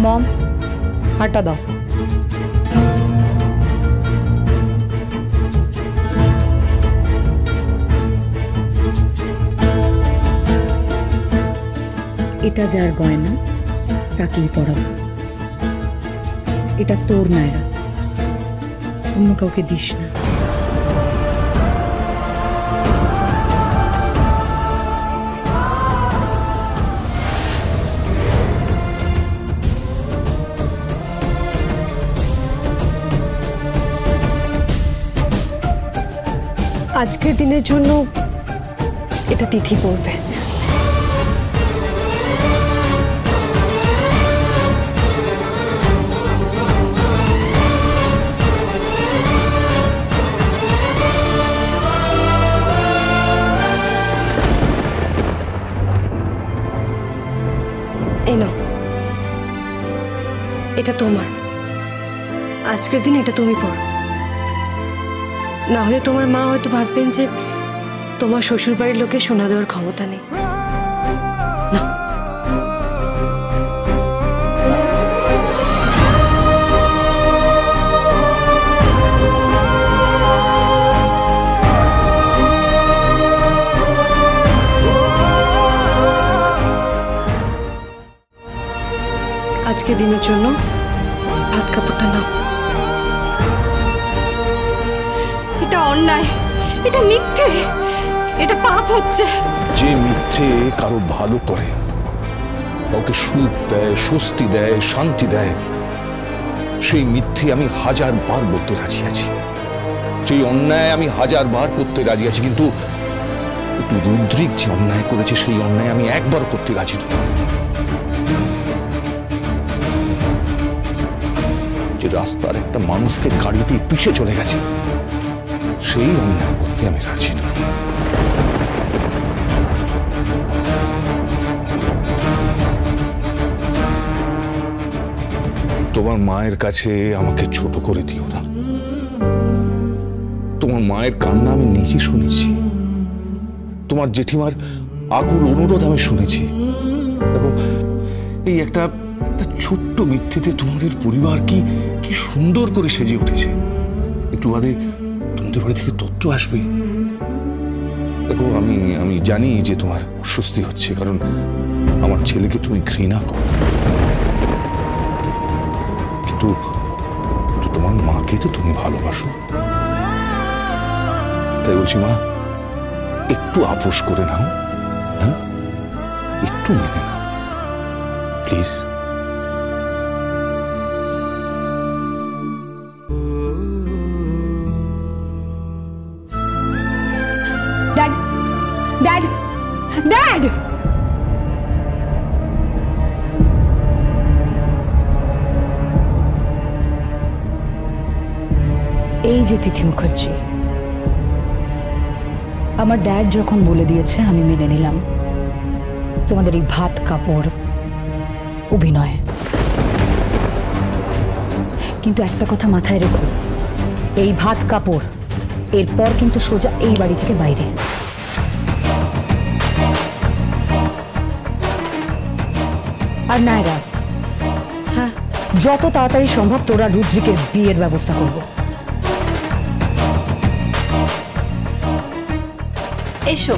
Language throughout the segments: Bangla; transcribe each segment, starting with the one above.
মম, আটা দাও। এটা যার গয়না তাকেই পড়াবো। এটা তোর নায়রা, অন্য কাউকে দিস না। আজকের দিনের জন্য এটা তিথি পড়বে। এই নাও, এটা তোমার। আজকের দিন এটা তুমি পড়ো, না হলে তোমার মা হয়তো ভাববেন যে তোমার শ্বশুর বাড়ির লোকে সোনা দেওয়ার ক্ষমতা নেই। আজকে দিনের জন্য ভাত কাপড়টা নাও। এটা অন্যায়, এটা মিথ্যে, এটা পাপ হচ্ছে। যে মিথ্যে কারো ভালো করে, কাউকে সুখ দেয়, স্বস্তি দেয়, শান্তি দেয়, সেই মিথ্যে আমি 1000 বার বলতে রাজি আছি। সেই অন্যায় আমি 1000 বার করতে রাজি আছি, কিন্তু রুদ্রিক যে অন্যায় করেছে সেই অন্যায় আমি একবার করতে রাজি নই। যে রাস্তার একটা মানুষকে গাড়ি দিয়ে পিছে চলে গেছে, সেই অন্যায় করতে আমি রাজি নই। তোমার মায়ের কাছে আমাকে ছোট করে দিও না। তোমার মায়ের কান্না আমি নিজে শুনেছি, তোমার জেঠিমার আকুল অনুরোধ আমি শুনেছি। দেখো, এই একটা ছোট্ট মিথ্যেতে তোমাদের পরিবার কি সুন্দর করে সেজে উঠেছে। একটু বাদে তোমাদের বাড়ি থেকে তথ্য আসবে। দেখো, আমি জানি যে তোমার অস্বস্তি হচ্ছে, কারণ আমার ছেলেকে তুমি ঘৃণা করো, কিন্তু তোমার মাকে তো তুমি ভালোবাসো। তাই বলছি মা, একটু আপোষ করে নাও, হ্যাঁ, একটু মেনে নাও প্লিজ। Dad, dad, dad! এই যে তিথি মুখার্জি, আমার ড্যাড যখন বলে দিয়েছে আমি মেনে নিলাম তোমাদের এই ভাত কাপড় অভিনয়। কিন্তু একটা কথা মাথায় রেখো, এই ভাত কাপড় এরপর কিন্তু সোজা এই বাড়ি থেকে বাইরে। আর নায়রা, হ্যাঁ, যত তাড়াতাড়ি সম্ভব তোরা রুদ্রিকের বিয়ের ব্যবস্থা করবো। এসো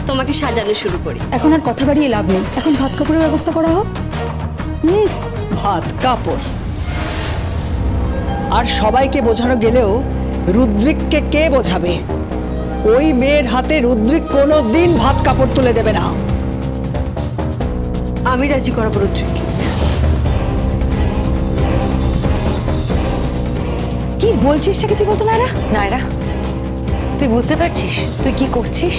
তোমাকে সাজানো শুরু করি। এখন আর কথা বাড়িয়ে লাভ নেই, এখন ভাত কাপড়ের ব্যবস্থা করা হোক। ভাত কাপড় আর সবাইকে বোঝানো গেলেও রুদ্রিককে কে বোঝাবে? ওই মেয়ের হাতে রুদ্রিক কোনোদিন ভাত কাপড় তুলে দেবে না। আমি রাজি করাবো রুদ্রিককে। কি বলছিস কি তুই বলতো নায়রা? নায়রা, তুই বুঝতে পারছিস তুই কি করছিস?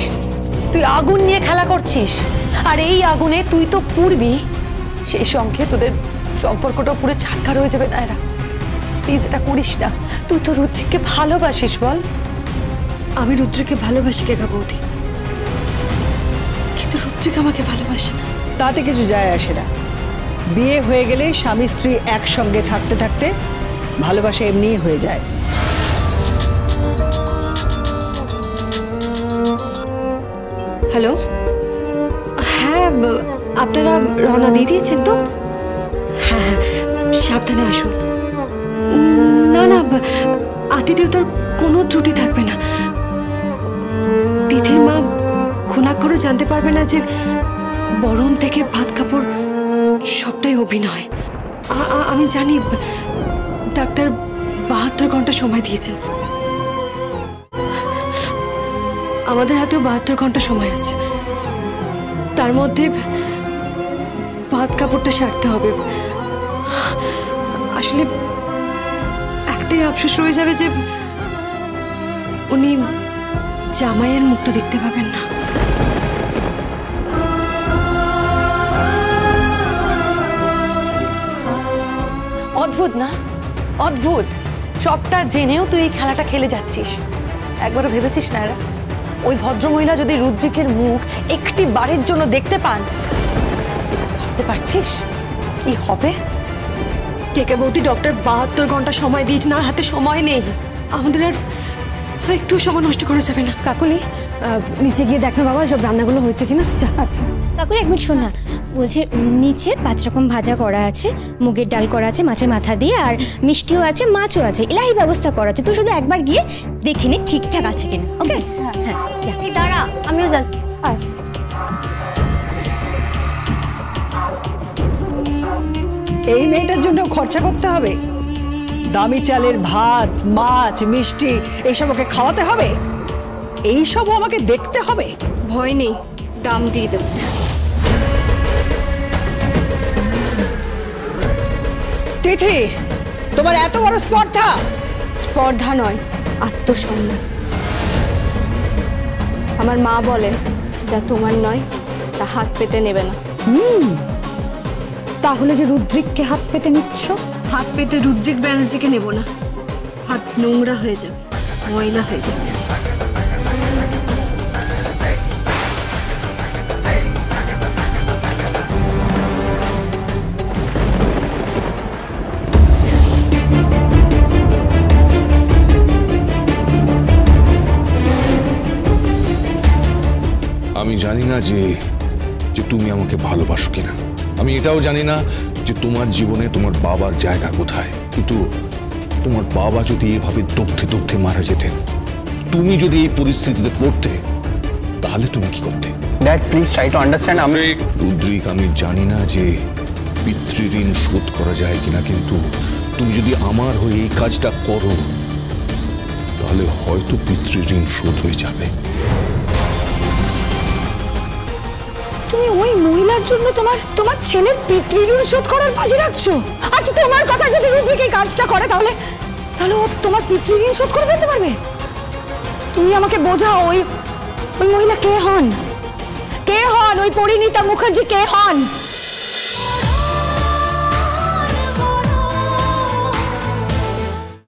তুই আগুন নিয়ে খেলা করছিস, আর এই আগুনে তুই তো পুড়বি। সেই সঙ্গে তোদের সম্পর্কটা পুরো ছারখার হয়ে যাবে। নায়রা, প্লিজ এটা করিস না। তুই তো রুদ্রিককে ভালোবাসিস, বল। আমি রুদ্রিককে ভালোবাসি কে বৌদি, কিন্তু রুদ্রিক আমাকে ভালোবাসে না। তাতে কিছু যায় আসে না। বিয়ে হয়ে গেলে স্বামী স্ত্রী একসঙ্গে থাকতে থাকতে ভালোবাসা এমনিই হয়ে যায়। হ্যালো, হ্যাঁ আপনারা রওনা দিয়ে দিয়েছেন তো? হ্যাঁ হ্যাঁ, সাবধানে আসুন। না না, আতিথেয়তার কোনো ত্রুটি থাকবে না। তিথির মা খুনাক্ষরও জানতে পারবে না যে বরণ থেকে ভাত কাপড় সবটাই অভিনয়। আমি জানি ডাক্তার 72 ঘন্টা সময় দিয়েছেন, আমাদের হাতেও 72 ঘন্টা সময় আছে। তার মধ্যে ভাত কাপড়টা সারতে হবে। আসলে একটাই আফসোস রয়ে যাবে যে উনি জামাইয়ের মুখটা দেখতে পাবেন না। অদ্ভুত না? অদ্ভুত। সবটা জেনেও তুই এই খেলাটা খেলে যাচ্ছিস। একবারও ভেবেছিস না এরা ওই ভদ্রমহিলা যদি রুদ্রিকের মুখ একটি বারের জন্য দেখতে পান, ভাবতে পারছিস কি হবে? কেকে বৌদি, ডক্টর 72 ঘন্টা সময় দিয়েছেন, আর হাতে সময় নেই। আমাদের আর একটু সময় নষ্ট করা যাবে না। কাকুলি, নিচে গিয়ে দেখ না বাবা সব রান্নাগুলো হয়েছে কিনা। যা। আচ্ছা কাকুর এক মিনিট শোন না, বলছে নিচে 5 রকম ভাজা করা আছে, মুগের ডাল করা আছে মাছের মাথা দিয়ে, আর মিষ্টিও আছে, মাছও আছে, এলাহি ব্যবস্থা করা আছে। তুই শুধু একবার গিয়ে দেখে নে ঠিকঠাক আছে কিনা। ওকে? হ্যাঁ যা। দাঁড়া, আমিও যাচ্ছি। এই মেয়েটার জন্য খরচা করতে হবে? দামি চালের ভাত, মাছ, মিষ্টি এইসব ওকে খাওয়াতে হবে? এইসবও আমাকে দেখতে হবে? ভয় নেই, দাম দিয়ে দেব। তিথি, তোমার এত বড় স্পর্ধা? স্পর্ধা নয়, আত্মসম্মান। আমার মা বলেন, যা তোমার নয় তা হাত পেতে নেবে না। তাহলে যে রুদ্রিককে হাত পেতে নিচ্ছ? হাত পেতে রুদ্রিক ব্যানার্জিকে নেব না, হাত নোংরা হয়ে যাবে, ময়লা হয়ে যাবে। আমি জানি না যে তুমি আমাকে ভালোবাসো কিনা, আমি এটাও জানি না যে তোমার জীবনে তোমার বাবার জায়গা কোথায়, কিন্তু তোমার বাবা যদি এভাবে দগ্ধে দগ্ধে মারা যেতেন, তুমি যদি এই পরিস্থিতিতে পড়তে, তাহলে তুমি কি করতে? Dad please try to understand. Rudrik, আমি জানি না যে পিতৃঋণ শোধ করা যায় কিনা, কিন্তু তুমি যদি আমার হয়ে এই কাজটা করো, তাহলে হয়তো পিতৃঋণ শোধ হয়ে যাবে। তুমি ওই মহিলার জন্য তোমার ছেলের পিতৃঋণ শোধ করার বাজি রাখছো? আচ্ছা, তোমার কথা যদি রুদ্রিক এই কাজটা করে, তাহলে ও তোমার পিতৃঋণ শোধ করে ফেলতে পারবে? তুমি আমাকে বোঝাও, ওই মহিলা কে হন? কে হন ওই পরিণীতা মুখার্জি? কে হন?